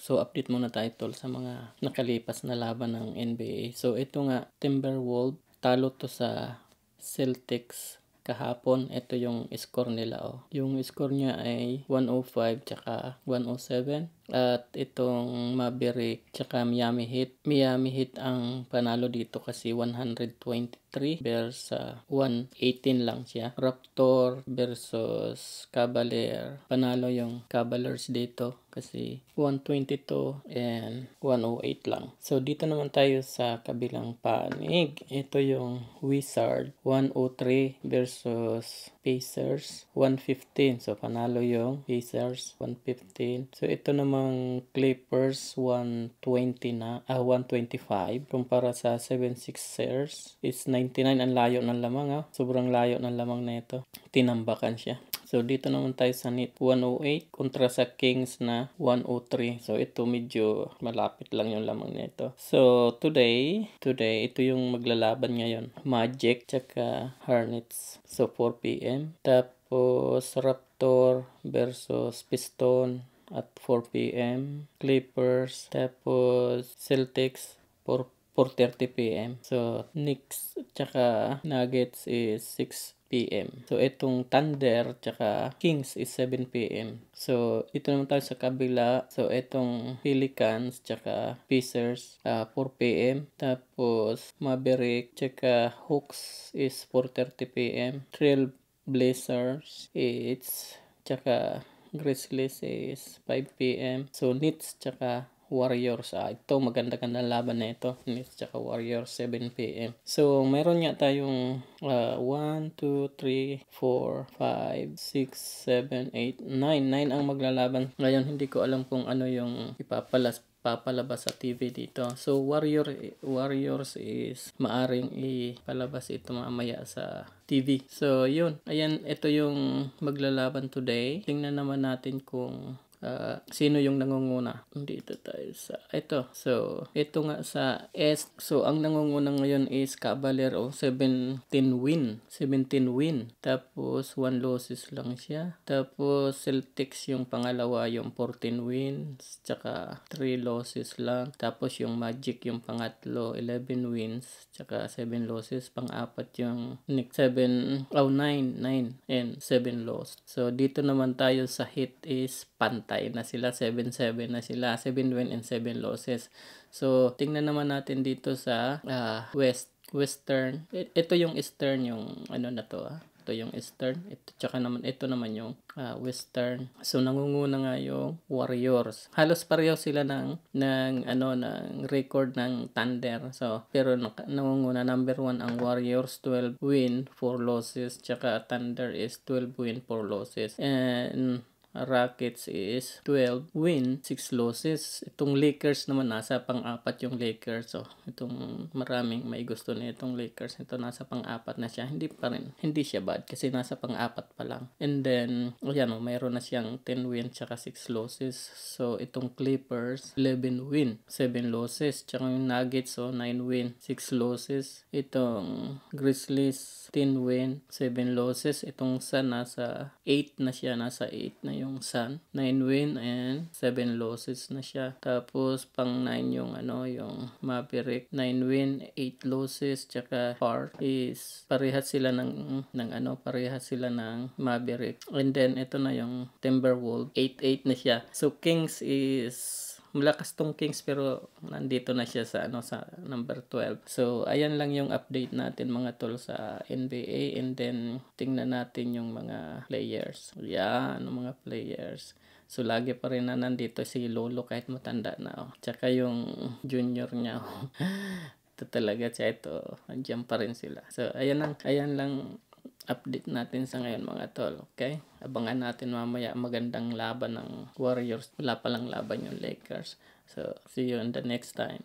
So update muna tayo tol sa mga nakalipas na laban ng NBA. So ito nga, Timberwolves talo to sa Celtics kahapon. Ito yung score nila. Yung score niya ay 105 tsaka 107. At itong Maverick tsaka Miami Heat. Miami Heat ang panalo dito kasi 123 versus 118 lang siya. Raptor versus Cavalier. Panalo yung Cavaliers dito kasi 122 and 108 lang. So dito naman tayo sa kabilang panig. Ito yung Wizard 103 versus Pacers 115. So panalo yung Pacers 115. So ito namang Clippers 125 kumpara sa 76ers is 99. Ang layo ng lamang. Sobrang layo ng lamang na ito. Tinambakan siya. So dito naman tayo sa Heat 108 kontra sa Kings na 103. So ito medyo malapit lang yung lamang nito. So today ito yung maglalaban ngayon. Magic tsaka Hornets. So 4 PM. Tapos Raptor versus Piston at 4 PM. Clippers tapos Celtics 4:30 PM. So Knicks tsaka Nuggets is 6 PM. So itong Thunder tsaka Kings is 7 PM. So ito naman tayo sa kabila. So itong Pelicans tsaka Pacers 4 PM. Tapos Maverick tsaka Hawks is 4:30 PM. Trail Blazers it's tsaka Grizzlies is 5 PM. So Nets tsaka Warriors. Ito maganda-ganda laban na ito. Nets tsaka Warriors 7 PM. So meron nga tayong 1, 2, 3, 4, 5, 6, 7, 8, 9 ang maglalaban. Ngayon hindi ko alam kung ano yung papalabas sa TV dito. So Warriors is maaring ipalabas ito mamaya sa TV. So yun, ayan, ito yung maglalaban today. Tingnan naman natin kung sino yung nangunguna. Dito tayo sa ito. So ito nga sa East. So ang nangunguna ngayon is Cavalier 17 win. Tapos 1 losses lang siya. Tapos Celtics yung pangalawa, yung 14 wins tsaka 3 losses lang. Tapos yung Magic yung pangatlo, 11 wins tsaka 7 losses. Pang-apat yung Knicks 9 and 7 loss. So dito naman tayo sa Heat is pantay na sila, 7-7 na sila, 7 win and 7 losses. So tingnan naman natin dito sa Western. Ito yung Eastern, yung ano na to. Ito yung Eastern. Ito naman yung Western. So nangunguna nga yung Warriors. Halos pareho sila ng record ng Thunder. So pero nangunguna number 1 ang Warriors, 12 win, 4 losses. Tsaka Thunder is 12 win, 4 losses. And Rockets is 12 win, 6 losses. Itong Lakers naman nasa pang-apat yung Lakers. So itong maraming may gusto na itong Lakers. Ito nasa pang-apat na siya. Hindi siya bad kasi nasa pang-apat pa lang. And then mayroon na siyang 10 win tsaka 6 losses. So itong Clippers 11 win, 7 losses. Tsaka yung Nuggets 9 win, 6 losses. Itong Grizzlies 10 win, 7 losses. Itong Sun nasa 8 na siya, nasa 8 na yung Sun, 9 win and 7 losses na siya. Tapos pang 9 yung yung Maverick, 9 win, 8 losses, tsaka Hart is parehas sila ng Maverick. And then ito na yung Timberwolves, 8-8 na siya. So Kings is malakas tong Kings pero nandito na siya sa sa number 12. So ayan lang yung update natin mga tol sa NBA, and then tingnan natin yung mga players. Mga players. So lagi pa rin na nandito si Lolo kahit matanda na. Tsaka yung junior niya. Ito talaga siya, ito. Andiyan pa rin sila. So ayan lang update natin sa ngayon mga tol. Okay? Abangan natin mamaya magandang laban ng Warriors. Wala pa lang laban yung Lakers. So see you in the next time.